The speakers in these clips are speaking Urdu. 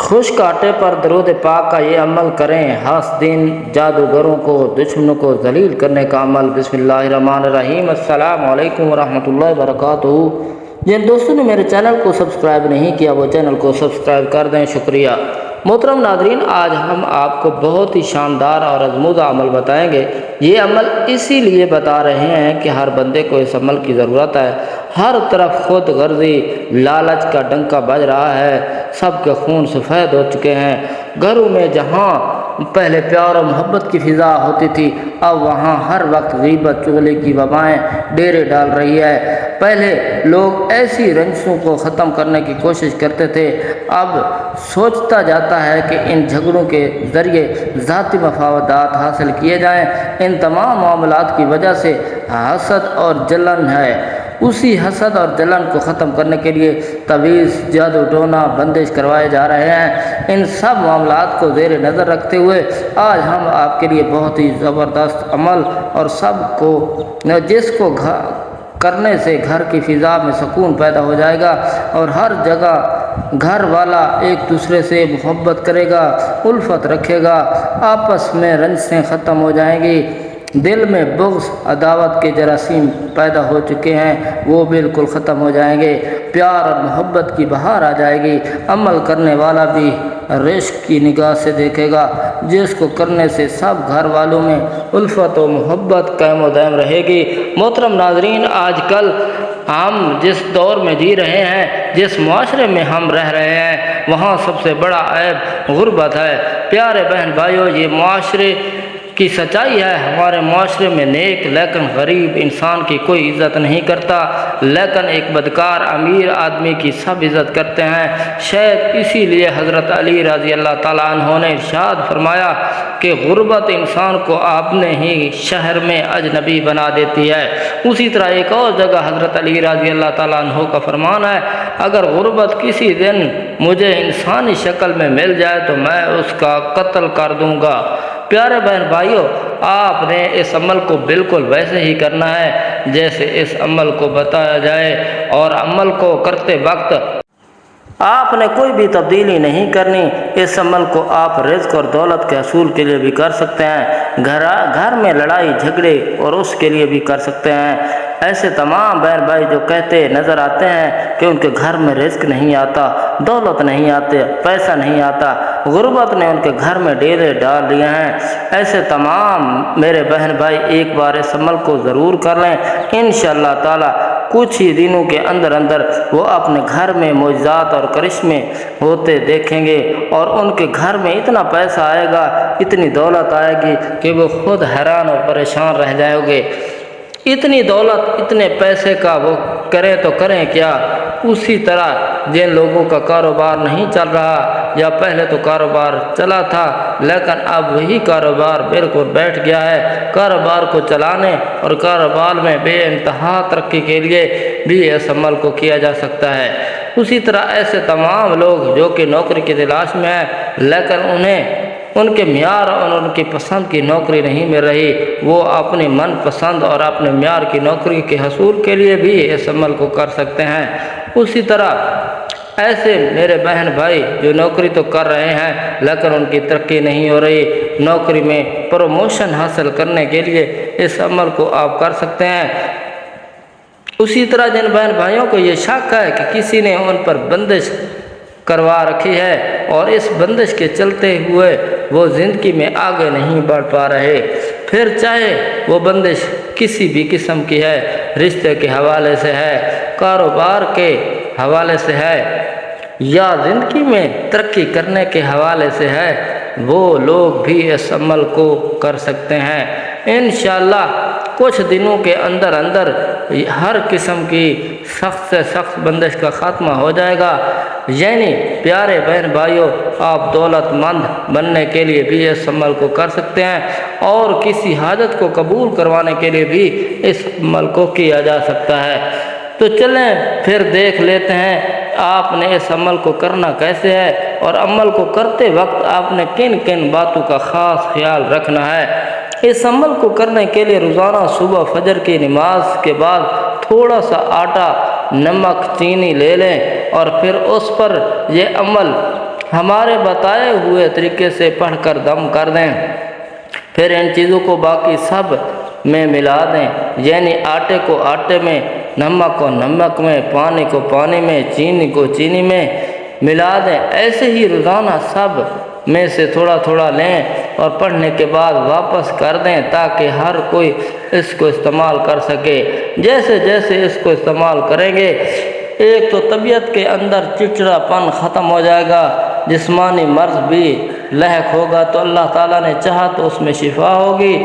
خشک آٹے پر درود پاک کا یہ عمل کریں، حاسدین جادوگروں کو، دشمنوں کو ذلیل کرنے کا عمل۔ بسم اللہ الرحمن الرحیم۔ السلام علیکم ورحمۃ اللہ وبرکاتہ۔ جن دوستوں نے میرے چینل کو سبسکرائب نہیں کیا وہ چینل کو سبسکرائب کر دیں، شکریہ۔ محترم ناظرین، آج ہم آپ کو بہت ہی شاندار اور آزمودہ عمل بتائیں گے۔ یہ عمل اسی لیے بتا رہے ہیں کہ ہر بندے کو اس عمل کی ضرورت ہے۔ ہر طرف خود غرضی، لالچ کا ڈنکا بج رہا ہے، سب کے خون سفید ہو چکے ہیں۔ گھروں میں جہاں پہلے پیار و محبت کی فضا ہوتی تھی، اب وہاں ہر وقت غیبت چغلی کی وبائیں ڈیرے ڈال رہی ہے۔ پہلے لوگ ایسی رنجشوں کو ختم کرنے کی کوشش کرتے تھے، اب سوچتا جاتا ہے کہ ان جھگڑوں کے ذریعے ذاتی مفادات حاصل کیے جائیں۔ ان تمام معاملات کی وجہ سے حسد اور جلن ہے۔ اسی حسد اور جلن کو ختم کرنے کے لیے تعویذ، جادو ٹونا، بندش کروائے جا رہے ہیں۔ ان سب معاملات کو زیر نظر رکھتے ہوئے آج ہم آپ کے لیے بہت ہی زبردست عمل اور سب کو جس کو کرنے سے گھر کی فضا میں سکون پیدا ہو جائے گا اور ہر جگہ گھر والا ایک دوسرے سے محبت کرے گا، الفت رکھے گا، آپس میں رنجیں ختم ہو جائیں گی، دل میں بغض عداوت کے جراثیم پیدا ہو چکے ہیں وہ بالکل ختم ہو جائیں گے، پیار اور محبت کی بہار آ جائے گی۔ عمل کرنے والا بھی رشک کی نگاہ سے دیکھے گا، جس کو کرنے سے سب گھر والوں میں الفت و محبت قائم و دائم رہے گی۔ محترم ناظرین، آج کل ہم جس دور میں جی رہے ہیں، جس معاشرے میں ہم رہ رہے ہیں، وہاں سب سے بڑا عیب غربت ہے۔ پیارے بہن بھائیوں، یہ معاشرے کی سچائی ہے۔ ہمارے معاشرے میں نیک لیکن غریب انسان کی کوئی عزت نہیں کرتا، لیکن ایک بدکار امیر آدمی کی سب عزت کرتے ہیں۔ شاید اسی لیے حضرت علی رضی اللہ تعالیٰ عنہ نے ارشاد فرمایا کہ غربت انسان کو اپنے ہی شہر میں اجنبی بنا دیتی ہے۔ اسی طرح ایک اور جگہ حضرت علی رضی اللہ تعالیٰ عنہ کا فرمان ہے، اگر غربت کسی دن مجھے انسانی شکل میں مل جائے تو میں اس کا قتل کر دوں گا۔ پیارے بہن بھائیوں، آپ نے اس عمل کو بالکل ویسے ہی کرنا ہے جیسے اس عمل کو بتایا جائے، اور عمل کو کرتے وقت آپ نے کوئی بھی تبدیلی نہیں کرنی۔ اس عمل کو آپ رزق اور دولت کے حصول کے لیے بھی کر سکتے ہیں، گھر میں لڑائی جھگڑے اور اس کے لیے بھی کر سکتے ہیں۔ ایسے تمام بہن بھائی جو کہتے نظر آتے ہیں کہ ان کے گھر میں رزق نہیں آتا، دولت نہیں آتے، پیسہ نہیں آتا، غربت نے ان کے گھر میں ڈیرے ڈال دیے ہیں، ایسے تمام میرے بہن بھائی ایک بار اس عمل کو ضرور کر لیں۔ انشاءاللہ تعالی کچھ ہی دنوں کے اندر وہ اپنے گھر میں معجزات اور کرشمے ہوتے دیکھیں گے، اور ان کے گھر میں اتنا پیسہ آئے گا، اتنی دولت آئے گی کہ وہ خود حیران اور پریشان رہ جائیں گے۔ اتنی دولت، اتنے پیسے کا وہ کریں تو کریں کیا؟ اسی طرح جن لوگوں کا کاروبار نہیں چل رہا، یا پہلے تو کاروبار چلا تھا لیکن اب وہی کاروبار بالکل بیٹھ گیا ہے، کاروبار کو چلانے اور کاروبار میں بے انتہا ترقی کے لیے بھی اس عمل کو کیا جا سکتا ہے۔ اسی طرح ایسے تمام لوگ جو کہ نوکری کی تلاش میں ہیں لیکن انہیں ان کے معیار اور ان کی پسند کی نوکری نہیں مل رہی، وہ اپنی من پسند اور اپنے معیار کی نوکری کے حصول کے لیے بھی اس عمل کو کر سکتے ہیں۔ اسی طرح ایسے میرے بہن بھائی جو نوکری تو کر رہے ہیں لیکن ان کی ترقی نہیں ہو رہی، نوکری میں پروموشن حاصل کرنے کے لیے اس عمل کو آپ کر سکتے ہیں۔ اسی طرح جن بہن بھائیوں کو یہ شک ہے کہ کسی نے ان پر بندش کروا رکھی ہے اور اس بندش کے چلتے ہوئے وہ زندگی میں آگے نہیں بڑھ پا رہے، پھر چاہے وہ بندش کسی بھی قسم کی ہے، رشتے کے حوالے سے ہے، کاروبار کے حوالے سے ہے، یا زندگی میں ترقی کرنے کے حوالے سے ہے، وہ لوگ بھی اس عمل کو کر سکتے ہیں۔ انشاءاللہ کچھ دنوں کے اندر ہر قسم کی سخت سے سخت بندش کا خاتمہ ہو جائے گا۔ یعنی پیارے بہن بھائیوں، آپ دولت مند بننے کے لیے بھی اس عمل کو کر سکتے ہیں، اور کسی حاجت کو قبول کروانے کے لیے بھی اس عمل کو کیا جا سکتا ہے۔ تو چلیں پھر دیکھ لیتے ہیں آپ نے اس عمل کو کرنا کیسے ہے، اور عمل کو کرتے وقت آپ نے کن کن باتوں کا خاص خیال رکھنا ہے۔ اس عمل کو کرنے کے لیے روزانہ صبح فجر کی نماز کے بعد تھوڑا سا آٹا، نمک، چینی لے لیں، اور پھر اس پر یہ عمل ہمارے بتائے ہوئے طریقے سے پڑھ کر دم کر دیں، پھر ان چیزوں کو باقی سب میں ملا دیں، یعنی آٹے کو آٹے میں، نمک کو نمک میں، پانی کو پانی میں، چینی کو چینی میں ملا دیں۔ ایسے ہی روزانہ سب میں سے تھوڑا تھوڑا لیں اور پڑھنے کے بعد واپس کر دیں تاکہ ہر کوئی اس کو استعمال کر سکے۔ جیسے جیسے اس کو استعمال کریں گے، ایک تو طبیعت کے اندر چڑچڑا پن ختم ہو جائے گا، جسمانی مرض بھی لاحق ہوگا تو اللہ تعالیٰ نے چاہا تو اس میں شفا ہوگی،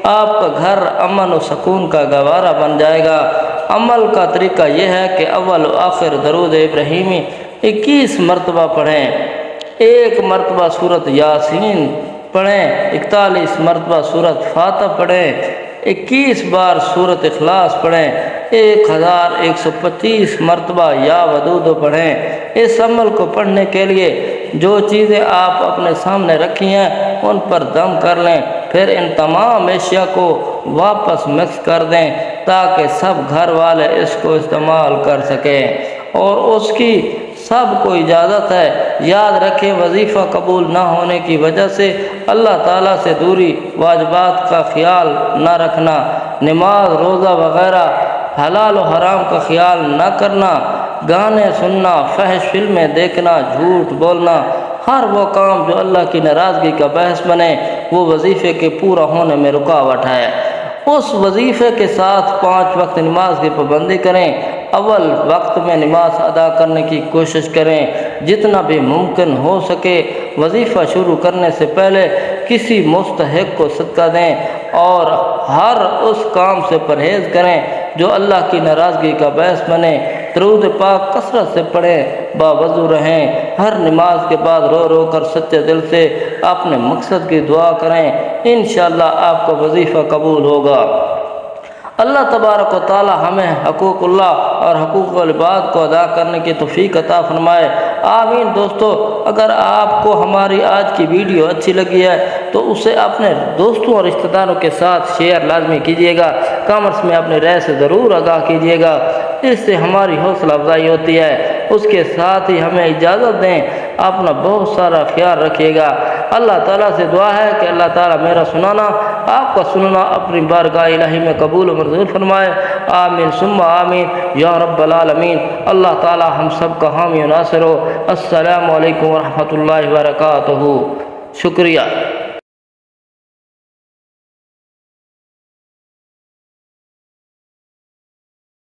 آپ کا گھر امن و سکون کا گہوارہ بن جائے گا۔ عمل کا طریقہ یہ ہے کہ اول و آخر درود ابراہیمی 21 مرتبہ پڑھیں، 1 مرتبہ سورۃ یاسین پڑھیں، 41 مرتبہ سورۃ فاتح پڑھیں، 21 بار سورۃ اخلاص پڑھیں، 1125 مرتبہ یا ودود پڑھیں۔ اس عمل کو پڑھنے کے لیے جو چیزیں آپ اپنے سامنے رکھی ہیں ان پر دم کر لیں، پھر ان تمام اشیاء کو واپس مکس کر دیں تاکہ سب گھر والے اس کو استعمال کر سکیں، اور اس کی سب کو اجازت ہے۔ یاد رکھیں، وظیفہ قبول نہ ہونے کی وجہ سے اللہ تعالیٰ سے دوری، واجبات کا خیال نہ رکھنا، نماز روزہ وغیرہ، حلال و حرام کا خیال نہ کرنا، گانے سننا، فحش فلمیں دیکھنا، جھوٹ بولنا، ہر وہ کام جو اللہ کی ناراضگی کا باعث بنے وہ وظیفے کے پورا ہونے میں رکاوٹ ہے۔ اس وظیفے کے ساتھ 5 وقت نماز کی پابندی کریں، اول وقت میں نماز ادا کرنے کی کوشش کریں، جتنا بھی ممکن ہو سکے وظیفہ شروع کرنے سے پہلے کسی مستحق کو صدقہ دیں، اور ہر اس کام سے پرہیز کریں جو اللہ کی ناراضگی کا باعث بنے۔ درود پاک کثرت سے پڑھیں، باوضو رہیں، ہر نماز کے بعد رو رو کر سچے دل سے اپنے مقصد کی دعا کریں، انشاءاللہ آپ کا وظیفہ قبول ہوگا۔ اللہ تبارک و تعالی ہمیں حقوق اللہ اور حقوق العباد کو ادا کرنے کی توفیق عطا فرمائے، آمین۔ دوستو، اگر آپ کو ہماری آج کی ویڈیو اچھی لگی ہے تو اسے اپنے دوستوں اور رشتہ داروں کے ساتھ شیئر لازمی کیجیے گا، کامنٹس میں اپنی رائے سے ضرور آگاہ کیجیے گا، اس سے ہماری حوصلہ افزائی ہوتی ہے۔ اس کے ساتھ ہی ہمیں اجازت دیں، اپنا بہت سارا خیال رکھیے گا۔ اللہ تعالیٰ سے دعا ہے کہ اللہ تعالیٰ میرا سنانا، آپ کا سننا اپنی بارگاہ الہی میں قبول و منظور فرمائے، آمین ثم آمین یا رب العالمین۔ اللہ تعالیٰ ہم سب کا حامی و ناصر ہو۔ السلام علیکم ورحمۃ اللہ وبرکاتہ۔ شکریہ۔